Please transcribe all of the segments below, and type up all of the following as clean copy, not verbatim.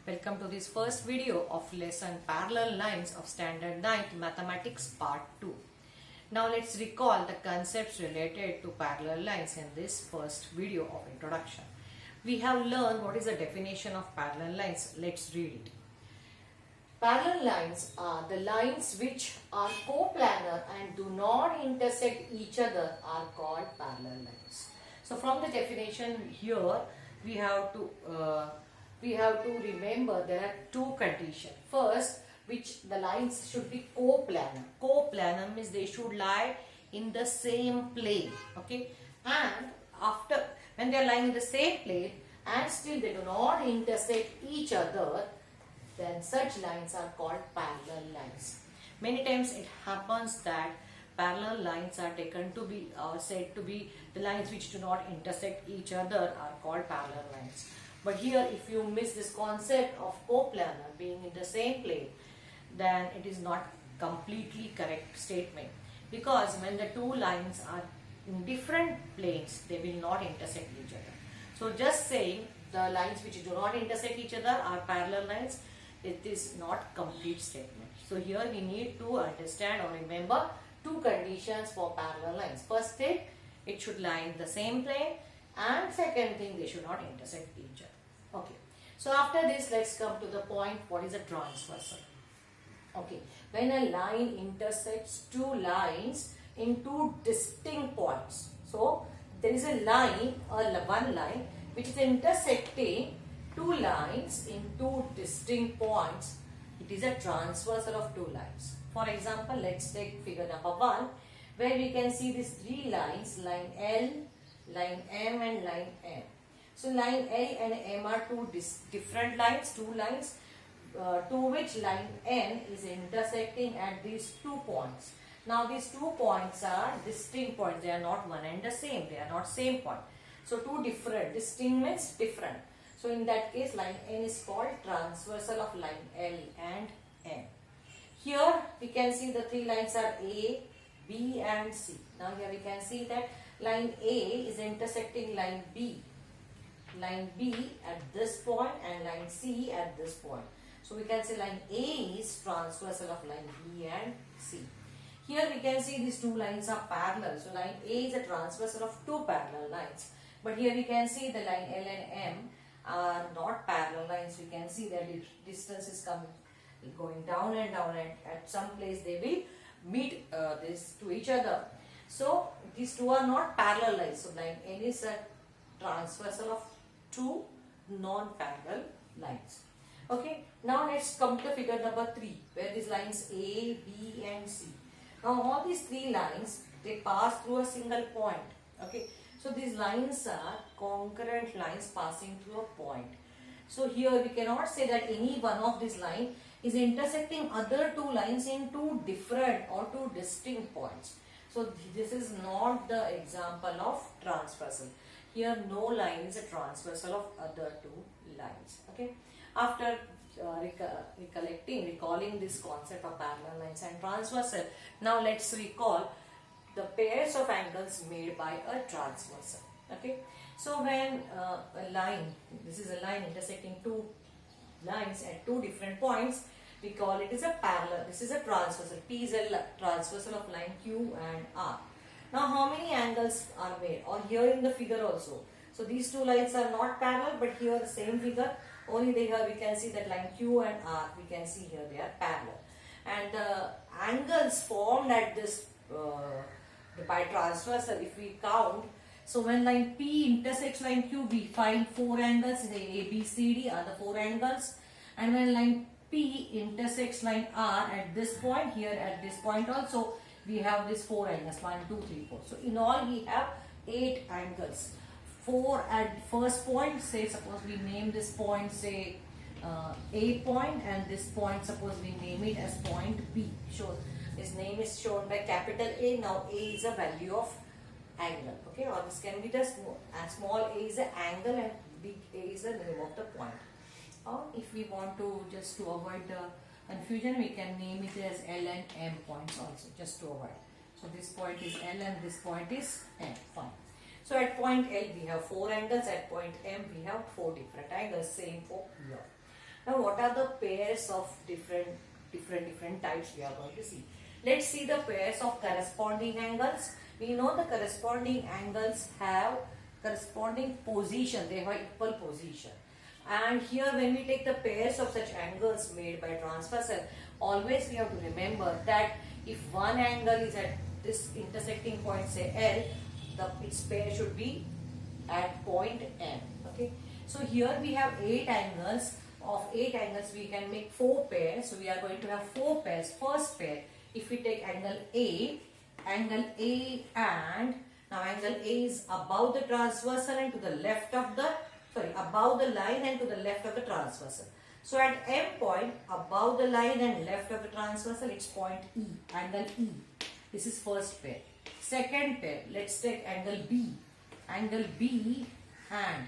Welcome to this first video of lesson Parallel Lines of Standard 9th Mathematics Part 2. Now let's recall the concepts related to parallel lines in this first video of introduction. We have learned what is the definition of parallel lines. Let's read it. Parallel lines are the lines which are coplanar and do not intersect each other are called parallel lines. So from the definition here we have to remember there are two conditions. First, which the lines should be coplanar. Coplanar means they should lie in the same plane. Okay, and after when they are lying in the same plane and still they do not intersect each other, then such lines are called parallel lines. Many times it happens that parallel lines are taken to be or said to be the lines which do not intersect each other are called parallel lines. But here if you miss this concept of coplanar being in the same plane, then it is not completely correct statement, because when the two lines are in different planes they will not intersect each other. So just saying the lines which do not intersect each other are parallel lines, it is not complete statement. So here we need to understand or remember two conditions for parallel lines. First thing, it should lie in the same plane, and second thing, they should not intersect each other. Okay. So after this, let's come to the point, what is a transversal? Okay. When a line intersects two lines in two distinct points. So there is a line or one line which is intersecting two lines in two distinct points. It is a transversal of two lines. For example, let's take figure number 1, where we can see these three lines, line L, line M and line M. So line L and M are two different lines, two lines to which line N is intersecting at these 2 points. Now these 2 points are distinct points, they are not one and the same, they are not same point. So two different, distinct means different. So in that case, line N is called transversal of line L and M. Here we can see the three lines are A, B and C. Now here we can see that line A is intersecting line B at this point and line C at this point. So we can say line A is transversal of line B and C. Here we can see these two lines are parallel. So line A is a transversal of two parallel lines. But here we can see the line L and M are not parallel lines. We can see that the distance is going down and down, and at some place they will meet this to each other. So these two are not parallel lines. So line N is a transversal of two non-parallel lines. Okay. Now let's come to figure number 3, where these lines A, B and C. Now all these three lines, they pass through a single point. Okay. So these lines are concurrent lines passing through a point. So here we cannot say that any one of these lines is intersecting other two lines in two different or two distinct points. So this is not the example of transversal. Here no line is a transversal of other two lines. Okay. After recalling this concept of parallel lines and transversal, now let's recall the pairs of angles made by a transversal. Okay. So when a line, this is a line intersecting two lines at two different points, we call it as a parallel. This is a transversal. P is a transversal of line Q and R. Now how many angles are made? Or here in the figure also. So these two lines are not parallel, but here the same figure, only here we can see that line Q and R, we can see here they are parallel. And the angles formed at this by transversal, if we count, so when line P intersects line Q, we find 4 angles. The A, B, C, D are the 4 angles. And when line P intersects line R at this point, here at this point also, we have these 4 angles, 1, 2, 3, 4. So in all we have 8 angles. 4 at first point, say suppose we name this point say A point, and this point suppose we name it as point B. So its name is shown by capital A. Now A is a value of angle. Okay, or this can be the small a is an angle and big A is the name of the point. Or if we want to just to avoid the confusion, we can name it as L and M points also, just to avoid. So this point is L and this point is M. Fine. So at point L we have 4 angles, at point M we have 4 different angles, same for here. Now what are the pairs of different types we are going to see. Let's see the pairs of corresponding angles. We know the corresponding angles have corresponding position, they have equal position. And here when we take the pairs of such angles made by transversal, always we have to remember that if one angle is at this intersecting point, say L, its pair should be at point M. Okay. So here we have 8 angles. Of 8 angles we can make 4 pairs. So we are going to have 4 pairs. First pair, if we take angle A and now angle A is above the transversal and to the left of the, above the line and to the left of the transversal. So at M point, above the line and left of the transversal, it's point E, angle E. This is first pair. Second pair, let's take angle B. Angle B and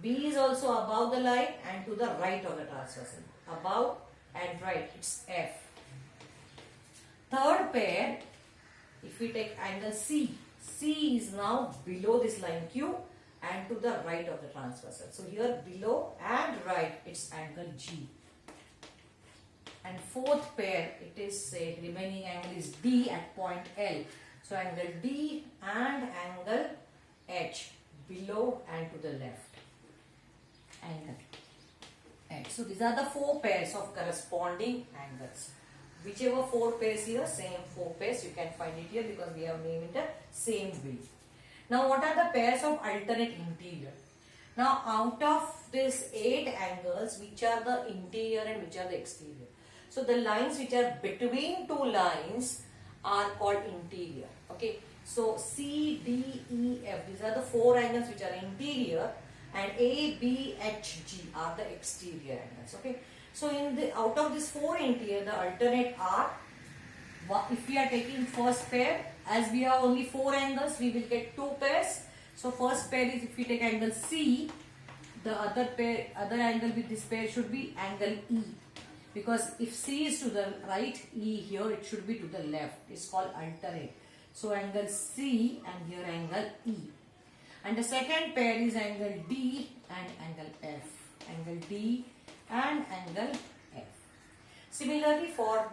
B is also above the line and to the right of the transversal. Above and right, it's F. Third pair, if we take angle C, C is now below this line Q and to the right of the transversal. So here below and right, it's angle G. And fourth pair, it is say remaining angle is D at point L. So angle D and angle H below and to the left. Angle H. So these are the 4 pairs of corresponding angles. Whichever 4 pairs here, same 4 pairs, you can find it here because we have named it the same way. Now what are the pairs of alternate interior? Now out of these 8 angles, which are the interior and which are the exterior? So the lines which are between 2 lines are called interior. Okay. So C, D, E, F, these are the 4 angles which are interior, and A, B, H, G are the exterior angles. Okay. So in the out of these 4 interior, the alternate are, if we are taking first pair, as we have only 4 angles, we will get 2 pairs. So first pair is, if we take angle C, the other angle with this pair should be angle E. Because if C is to the right, E here it should be to the left. It's called alternate. So angle C and here angle E. And the second pair is angle D and angle F. Angle D and angle F. Similarly for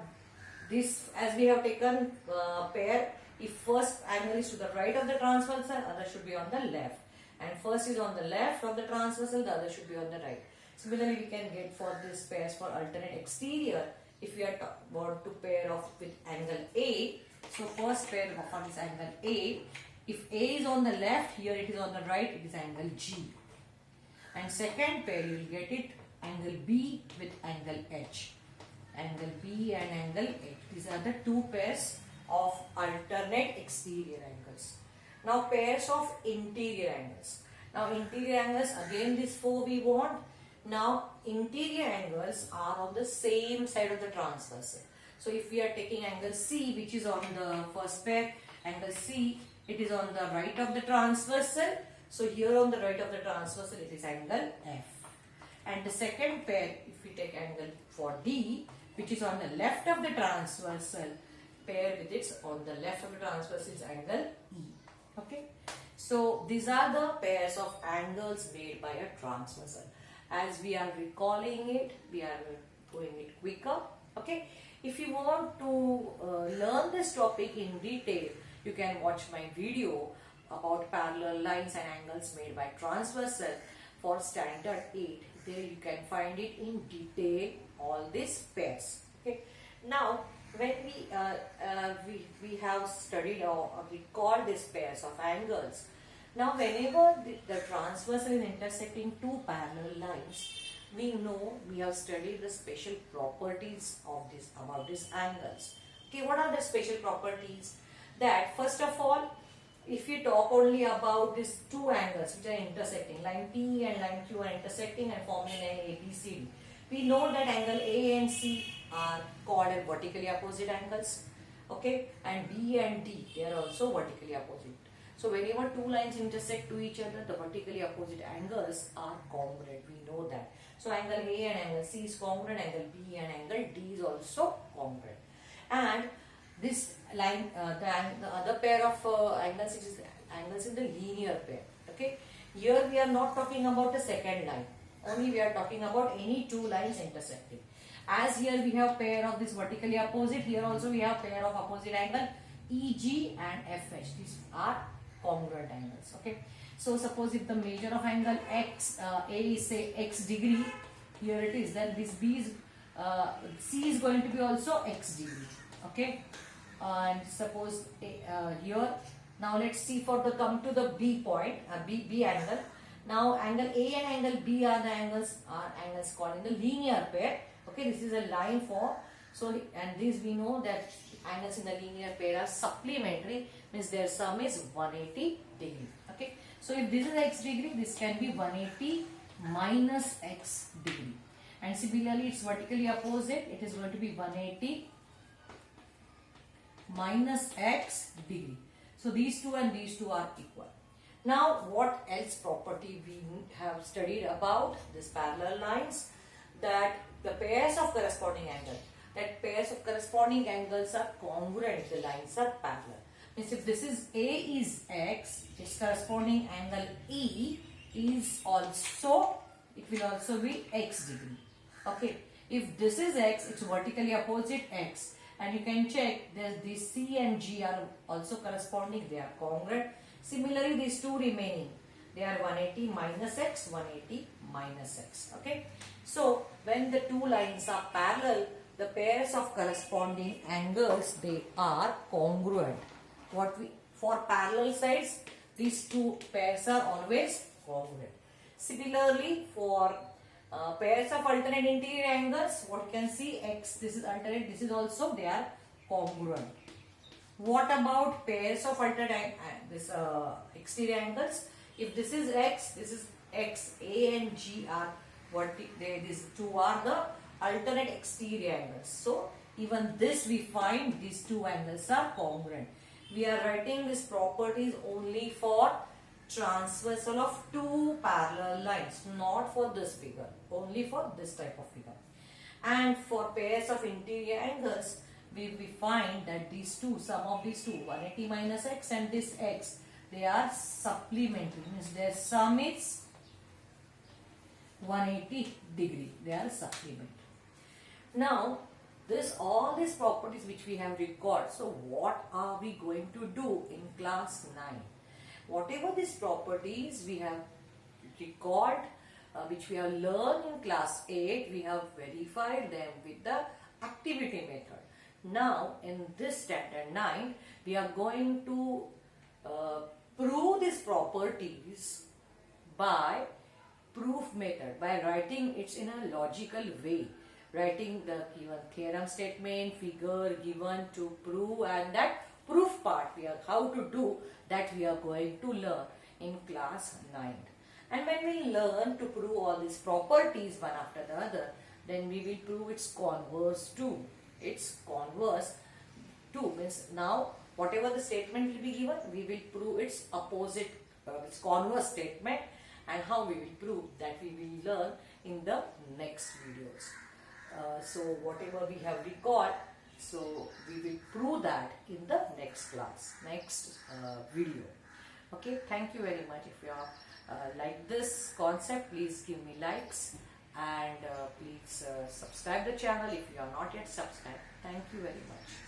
this, as we have taken pair, if first angle is to the right of the transversal, other should be on the left. And first is on the left of the transversal, the other should be on the right. Similarly, we can get for this pairs for alternate exterior, if we are about to pair off with angle A. So first pair of this angle A. If A is on the left, here it is on the right, it is angle G. And second pair, you will get it angle B with angle H. Angle B and angle H. These are the 2 pairs of alternate exterior angles. Now pairs of interior angles. Now interior angles, again these 4 we want. Now interior angles are on the same side of the transversal. So if we are taking angle C, which is on the first pair, angle C, it is on the right of the transversal. So here on the right of the transversal, it is angle F. And the second pair, if we take angle for D, which is on the left of the transversal, pair with it on the left of the transversal is angle E. Okay. So these are the pairs of angles made by a transversal. As we are recalling it, we are doing it quicker. Okay. If you want to learn this topic in detail, you can watch my video about parallel lines and angles made by transversal for standard 8. There you can find it in detail, all these pairs. Okay. Now when we have studied or recalled these pairs of angles, now whenever the transversal is intersecting 2 parallel lines, we know we have studied the special properties of this, about these angles. Okay, what are the special properties? That first of all, if we talk only about these 2 angles which are intersecting, line P and line Q are intersecting and forming an ABCD, we know that angle A and C are called as vertically opposite angles. Okay, and B and D, they are also vertically opposite. So whenever 2 lines intersect to each other, the vertically opposite angles are congruent. We know that. So angle A and angle C is congruent, angle B and angle D is also congruent. And this line, the other pair of angles, is angles in the linear pair. Okay. Here we are not talking about the second line. Only we are talking about any two lines intersecting. As here we have pair of this vertically opposite, here also we have pair of opposite angle EG and FH. These are congruent angles. Okay. So suppose if the measure of angle X, A is say X degree, here it is, then this B is, C is going to be also X degree. Okay. And suppose here, now let's see for the come to the B point, B angle. Now angle A and angle B are the angles called in the linear pair. Okay, this is a line for, so and this we know that angles in the linear pair are supplementary, means their sum is 180 degree. Okay, so if this is X degree, this can be 180 minus X degree, and similarly it's vertically opposite, it is going to be 180 minus X degree. So these two and these two are equal. Now what else property we have studied about this parallel lines? That the pairs of corresponding angle, that pairs of corresponding angles are congruent, the lines are parallel. Means if this is A is X, its corresponding angle E is also, it will also be X degree. Okay, if this is X, it's vertically opposite X, and you can check that these C and G are also corresponding, they are congruent. Similarly, these two remaining, they are 180 minus X, 180 minus X. Okay. So, when the two lines are parallel, the pairs of corresponding angles, they are congruent. For parallel sides, these two pairs are always congruent. Similarly, for pairs of alternate interior angles, what you can see, X, this is alternate, this is also, they are congruent. What about pairs of alternate exterior angles? If this is X, this is X, A and G are these two are the alternate exterior angles. So even this we find these two angles are congruent. We are writing these properties only for transversal of two parallel lines, not for this figure, only for this type of figure. And for pairs of interior angles, we find that these two, sum of these two, 180 minus X and this X, they are supplementary, means their sum is 180 degree, they are supplementary. Now all these properties which we have recorded, so what are we going to do in class 9? Whatever these properties we have recorded, which we have learned in class 8, we have verified them with the activity method. Now in this standard 9, we are going to prove these properties by proof method, by writing it in a logical way, writing the given theorem statement, figure given to prove, and that proof part how to do that we are going to learn in class 9. And when we learn to prove all these properties one after the other, then we will prove its converse too. Its converse too means now whatever the statement will be given, we will prove its opposite, its converse statement, and how we will prove that we will learn in the next videos. So whatever we have recorded, so we will prove that in the next class, next video. Okay, thank you very much. If you like this concept, please give me likes, and please subscribe the channel if you are not yet subscribed. Thank you very much.